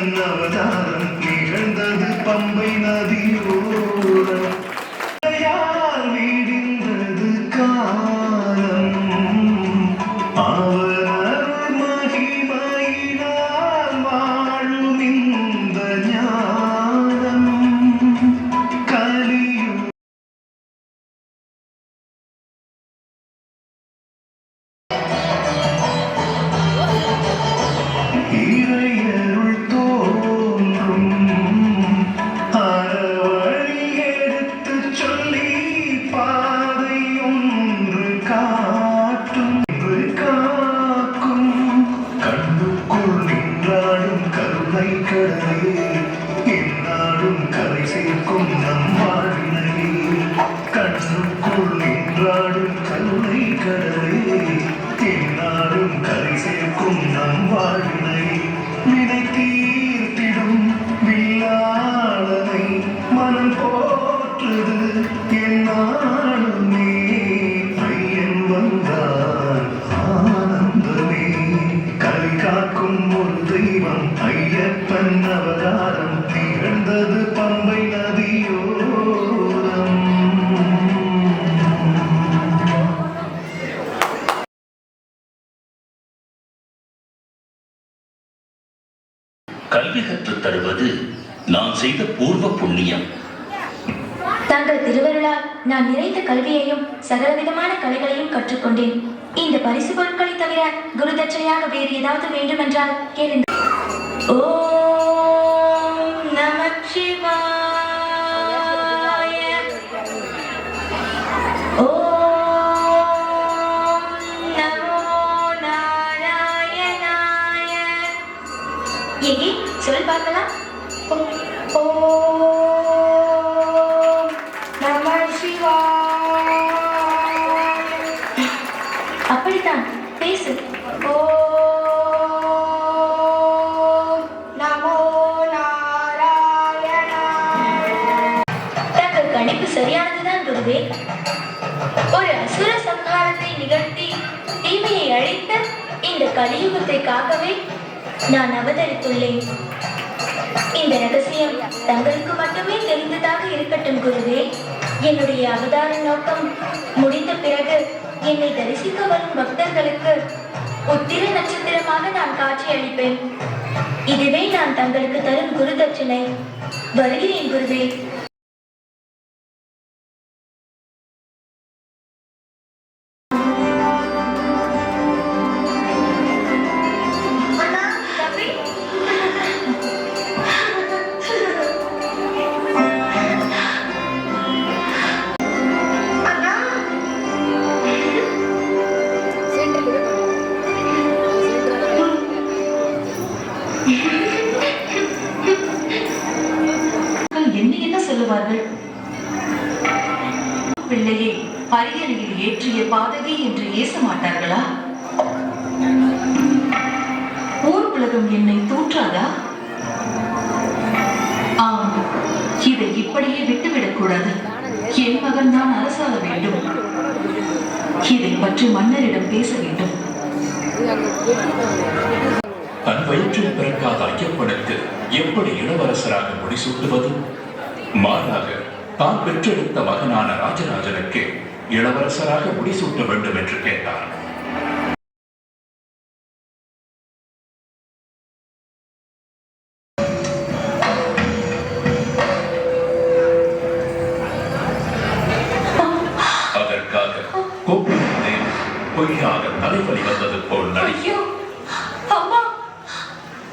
ஐயப்பன் அவதாரம் நிகழ்ந்தது பம்பை நதியோரம் வீடின்றது காலம் அவர் மகிமையினால் வாழும் இந்த ஞானம் கலியும் இறையருள் தோன்றும் அறவழி எடுத்து சொல்லி பாதை ஒன்று காட்டும் காக்கும் கண்ணுக்குள் நின்றாடும் கருணை கடலே என்னாடும் கரை சேர்க்கும் நம் வாழ்வினையே கண்ணுக்குள் நின்றாடும் கருணை கடலே என்னாடும் கரை சேர்க்கும் நம் வாழ்வினை வினை தீர்த்திடும் வில்லாளனை மனம் போற்றுது என்னாலுமே ஐயன் வந்தார் ஆனந்தமே கலை காக்கும் ஒரு தெய்வம் ஐயப்பன் அவதாரம் திகழ்ந்தது பம்பை நதியோரம். கல்வி கற்றுத் தருவது நான் செய்த பூர்வ புண்ணியம். தங்கள் திருவருளால் நான் நிறைந்த கல்வியையும் சகலவிதமான கலைகளையும் கற்றுக்கொண்டேன். இந்த பரிசு பொருட்களை தவிர குரு தட்சணையாக வேறு ஏதாவது வேண்டுமென்றால் கேளுங்கள். ஓம் நமச்சிவாய. ஓம் நமோ நாராயணாய. எங்கே சொல் பார்க்கலாம். ஓம் நம சிவாய. அப்படித்தான் பேசு. ஓம் நமோ நாராயணாய. தங்கள் கணிப்பு சரியானதுதான் குருவே. ஒரு அசுர சம்ஹாரத்தை நிகழ்த்தி தீமையை அழித்த இந்த கலியுகத்தை காக்கவே நான் அவதரித்துள்ளேன். இந்த ரகசியம் தங்களுக்கு மட்டுமே தெரிந்ததாக இருக்கட்டும் குருவே. என்னுடைய அவதார நோக்கம் முடிந்த பிறகு என்னை தரிசிக்க வரும் பக்தர்களுக்கு உத்திர நட்சத்திரமாக நான் காட்சி அளிப்பேன். இதுவே நான் தங்களுக்கு தரும் குரு தட்சணை. வருகிறேன் குருவே. என்ன சொல்லுவார்கள்? பிள்ளையை அரியணையில் ஏற்றிய பாதகி என்று ஏச மாட்டார்களா? ஊர் உலகம் என்னை தூற்றாதா? ஆம், இதை இப்படியே விட்டுவிடக் கூடாது. என் மகன் தான் அரசாள வேண்டும். இதை பற்றி மன்னரிடம் பேச வேண்டும். தன் வயிற்றில் பிறக்காத ஐயப்பனுக்கு எப்படி இளவரசராக முடிசூட்டுவது? மாறாக தான் பெற்றெடுத்த மகனான ராஜராஜனுக்கு இளவரசராக முடிசூட்ட வேண்டும் என்று கேட்டார். அதற்காக கோப்பிலே பொய்யாக தலைவலி வந்தது போல் நடிக்கும். அம்மா,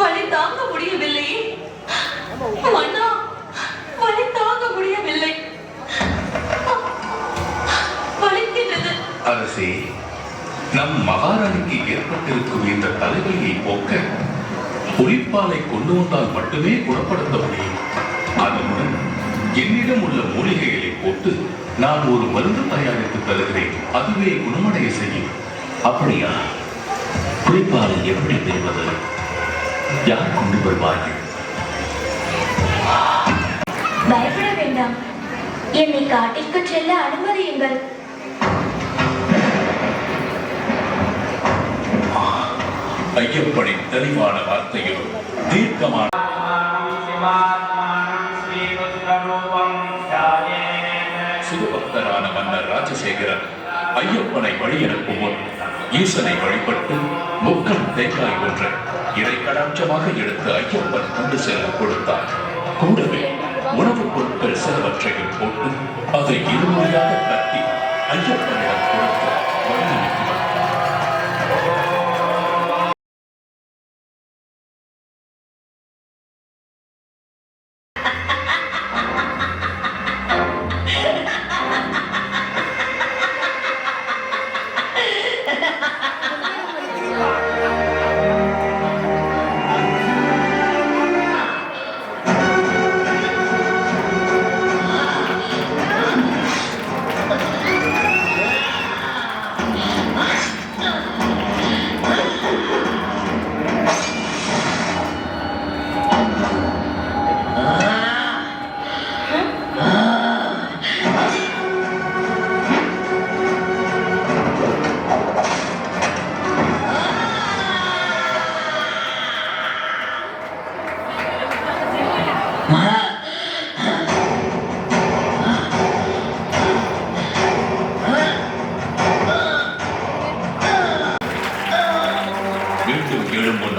வலி தாங்க முடியவில்லையே. மன்னா, வலி தாங்க முடியவில்லை. வலிக்கிறது. அரசே, நம் மகாராணிக்கு ஏற்பட்டிருக்கும் இந்த தலைவலியை போக்க புலிப்பாலை கொண்டு வந்தால் மட்டுமே குணப்படுத்த முடியும். அதனுடன் என்னிடம் உள்ள மூலிகைகளை போட்டு நான் ஒரு மருந்து தயாரித்து தருகிறேன். அதுவே குணமடைய செய்யும். அப்படியா? புலிப்பாலை எப்படி பெறுவது? யார் கொண்டு வருவார்கள்? பயப்பட வேண்டாம். என்னை காட்டிற்கு செல்ல அனுமதியுங்கள். ஐயப்பனின் தெளிவான வார்த்தையும் தீர்க்கமான சிவபக்தரான மன்னர் ராஜசேகரன் ஐயப்பனை வழியனுப்பும் முன் ஈசனை வழிபட்டு முக்கம் தேங்காய் ஒன்றை இறைக்கடாட்சமாக எடுத்து ஐயப்பன் கொண்டு செல்ல கொடுத்தார். கூடவே உணவுப் பொருட்கள் சிலவற்றையும் போட்டு அதை இருமுறையாக தட்டி ஐயப்பனிடம் கொடுத்து வழி அனுப்பினார்.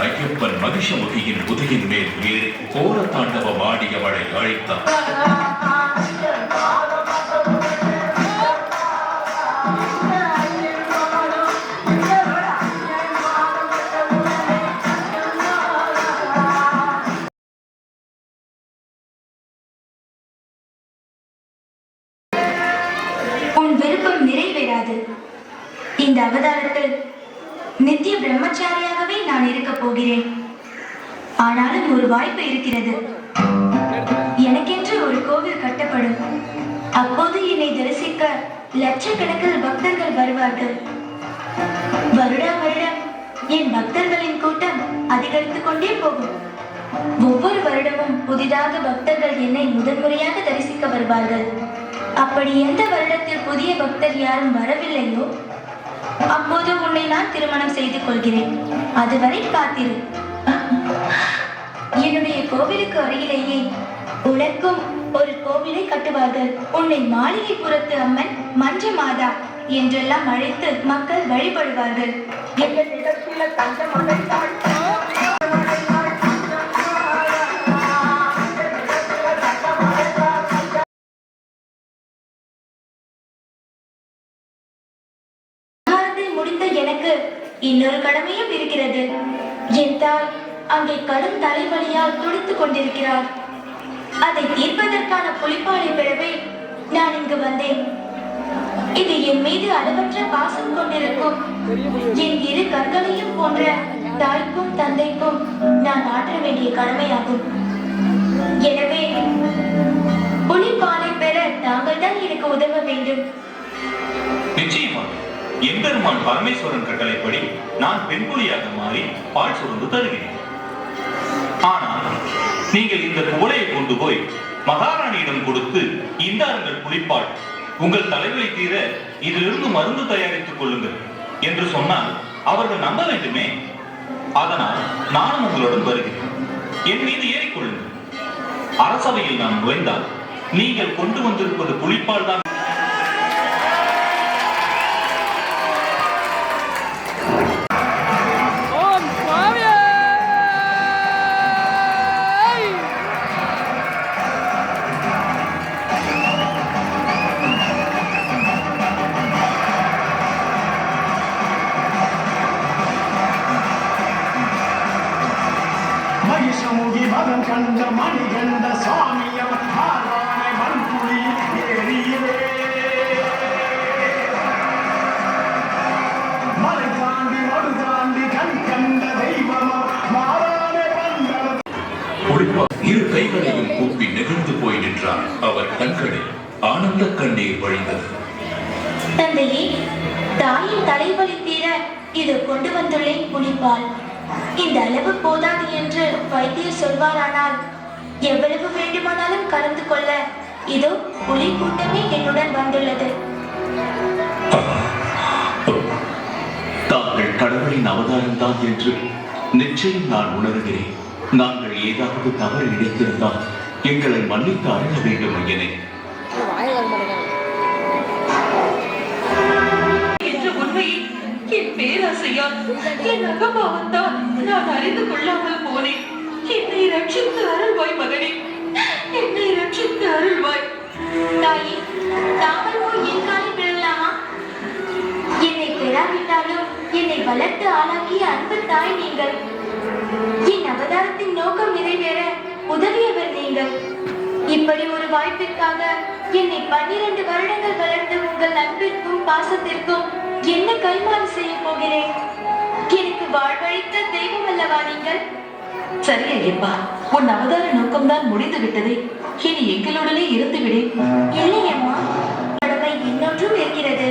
ஐயப்பன் மகிஷமுகியின் முதுகின் மேல் ஏறி கோர தாண்டவம் ஆடியவளை அழைத்தார். உன் விருப்பம் நிறைவேறாது. இந்த அவதாரத்தில் நித்திய பிரம்மச்சாரியாகவே நான் இருக்க போகிறேன். ஆனாலும் ஒரு வாய்ப்பு இருக்கிறது. எனக்கென்று ஒரு கோவில் கட்டப்படும். அப்போது என்னை தரிசிக்க லட்சக்கணக்கில் பக்தர்கள் வருவார்கள். வருடா வருடம் என் பக்தர்களின் கூட்டம் அதிகரித்துக் கொண்டே போகும். ஒவ்வொரு வருடமும் புதிதாக பக்தர்கள் என்னை முதன்முறையாக தரிசிக்க வருவார்கள். அப்படி எந்த வருடத்தில் புதிய பக்தர் யாரும் வரவில்லையோ அப்போது உன்னை நான் திருமணம் செய்து கொள்கிறேன். அதுவரை காத்திரு. என்னுடைய கோவிலுக்கு அருகிலேயே உனக்கும் ஒரு கோவிலை கட்டுவார்கள். உன்னை மாளிகைப்புறத்து அம்மன் மஞ்ச மாதா என்றெல்லாம் அழைத்து மக்கள் வழிபடுவார்கள். முடிந்த எனக்கு இன்னொரு கடமையும் இருக்கிறது. என் தாய் அங்கே கடும் தலைவலியால் துடித்துக் கொண்டிருக்கிறார். அதை தீர்ப்பதற்கான புலிப்பாலை பெறவே நான் இங்கு வந்தேன். இது என் மீது அளவற்ற பாசம் கொண்டிருக்கும் என் இரு கண்களையும் போன்ற தாய்க்கும் தந்தைக்கும் நான் ஆற்ற வேண்டிய கடமையாகும். எனவே புலிப்பாலை பெற தாங்கள் தான் எனக்கு உதவ வேண்டும். நிச்சயமாக எம்பெருமான் பரமேஸ்வரன் கட்டளைப்படி நான் பெண்புலியாக மாறி பால் சுரந்து தருகிறேன். ஆனால் நீங்கள் இந்த குவளையை கொண்டு போய் மகாராணியிடம் கொடுத்து இந்தாருங்கள் புலிப்பால், உங்கள் தலைவலி தீர இதிலிருந்து மருந்து தயாரித்துக் கொள்ளுங்கள் என்று சொன்னால் அவர்கள் நம்ப வேண்டுமே. அதனால் நானும் உங்களுடன் வருகிறேன். என் மீது ஏறிக்கொள்ளுங்கள். அரசவையில் நான் நுழைந்தால் நீங்கள் கொண்டு வந்திருப்பது புலிப்பால் தான். மகிஷமுகி மதம் கண்ட மணிகண்ட சுவாமியம் ஆரானை மண்புலி ஏறியே மலை தாண்டி மடு தாண்டி கண் கண்ட தெய்வமோ மாறானே வந்தவர். இரு கைகளையும் கூப்பி நெகிழ்ந்து போய் நின்றார். அவர் கண்களில் ஆனந்த கண்ணீர் வழிந்தது. தந்தையே, தாயின் தலைவலி தீர இது கொண்டு வந்துள்ளேன் புலிப்பால். இந்த அளவு போதாது என்று வைத்தியர் சொல்வாரானால் எவ்வளவு வேண்டுமானாலும் கலந்து கொள்ள இதோ புலி கூட்டமே என்னுடன் வந்துள்ளது. தாங்கள் கடவுளின் அவதாரம் தான் என்று நிச்சயம் நான் உணர்கிறேன். நாங்கள் ஏதாவது தவறு இழைத்திருந்தால் எங்களை மன்னித்து அருள வேண்டும் ஐயனே. என்ற உண்மையை என் பேராசையால் என் அகபாவத்தால் நான் அறிந்து கொள்ளாமல் போனேன். என்னை ரட்சித்து அருள்வாய் மகனே, என்னை ரட்சித்து அருள்வாய். தாயே, தாங்கள் போய் என் காலை விழலாமா? என்னை பெறாவிட்டாலும் என்னை வளர்த்து ஆளாக்கிய அன்பு தாய் நீங்கள். என் அவதாரத்தின் நோக்கம் நிறைவேற உதவியவர் நீங்கள். இப்படி ஒரு வாய்ப்பிற்காக என்னை 12 வருடங்கள் வளர்த்த உங்கள் அன்பிற்கும் பாசத்திற்கும் என்ன கைமாறு செய்ய போகிறேன்? எனக்கு வாழ்வழித்த தெய்வம் அல்லவா நீங்கள்? சரி ஐயப்பா, உன் அவதார நோக்கம்தான் முடிந்து விட்டது. இனி எங்களுடனே இருந்து விடு. இல்லையம்மா, கடமை இன்னொன்றும் இருக்கிறது.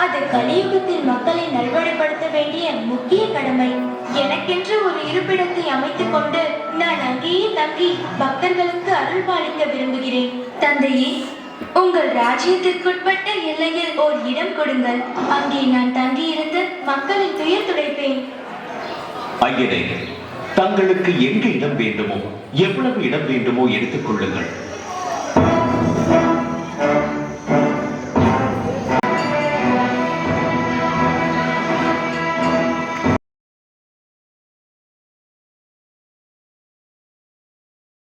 அது கலியுகத்தில் மக்களை நல்வழிப்படுத்த வேண்டிய முக்கிய கடமை. எனக்கென்று ஒரு இருப்பிடத்தை அமைத்துக் கொண்டு நான் அங்கேயே தங்கி பக்தர்களுக்கு அருள்பாலிக்க விரும்புகிறேன். தந்தையே, உங்கள் ராஜ்யத்திற்குட்பட்ட எல்லையில் ஓர் இடம் கொடுங்கள். அங்கே நான் தங்கியிருந்து மக்களின் துயர் துடைப்பேன். ஐயனே, தங்களுக்கு எங்கு இடம் வேண்டுமோ, எவ்வளவு இடம் வேண்டுமோ எடுத்துக் கொள்ளுங்கள்.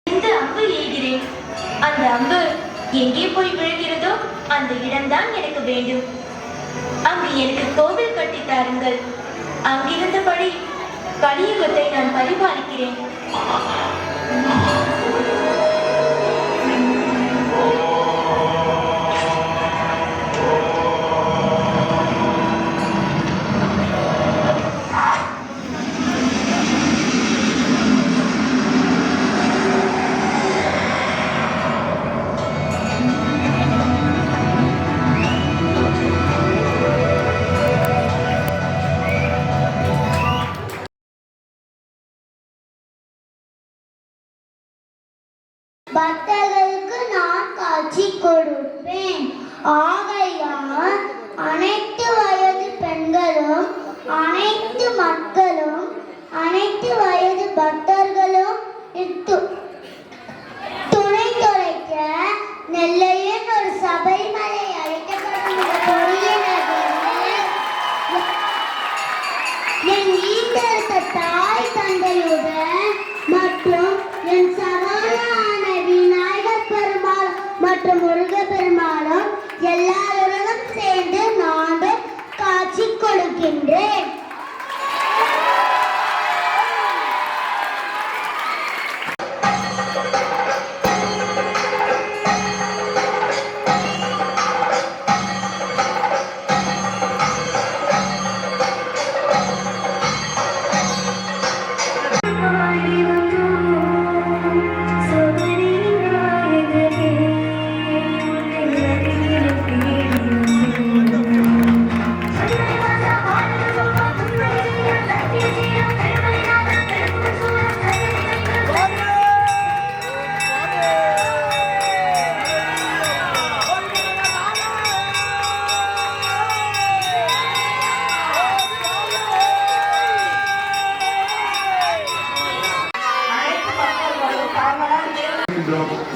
இந்த அம்பு எய்கிறேன். அந்த அம்பு எங்கே போய் விழுகிறதோ அந்த இடம்தான் எனக்கு வேண்டும். அங்கு எனக்கு கோவில் கட்டி தாருங்கள். அங்கிருந்தபடி கலியுகத்தை நான் பரிபாலிக்கிறேன். பக்தர்களுக்கு நான் காட்சி கொடுப்பேன். ஆகையால் அனைத்து வயது பெண்களும், அனைத்து மக்களும், அனைத்து வயது பக்தர்களும் துணை துளைக்க நெல்லையின் ஒரு சபரிமலை அழைக்கப்படும் என் ஈட்டெடுத்த தாய் தந்தையுடன் மற்றும் என் சகோதரனான விநாயகர் பெருமாள் மற்றும் முருக பெருமாளும் எல்லாருடனும் சேர்ந்து நான் காட்சி கொடுக்கின்றேன்.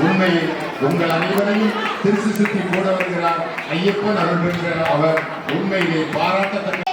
உண்மையில் உங்கள் அனைவரையும் திருச்சி சுற்றி கூட வருகிறார் ஐயப்பன் அருள் பெற்ற அவர் உண்மையிலே பாராட்டத்தக்க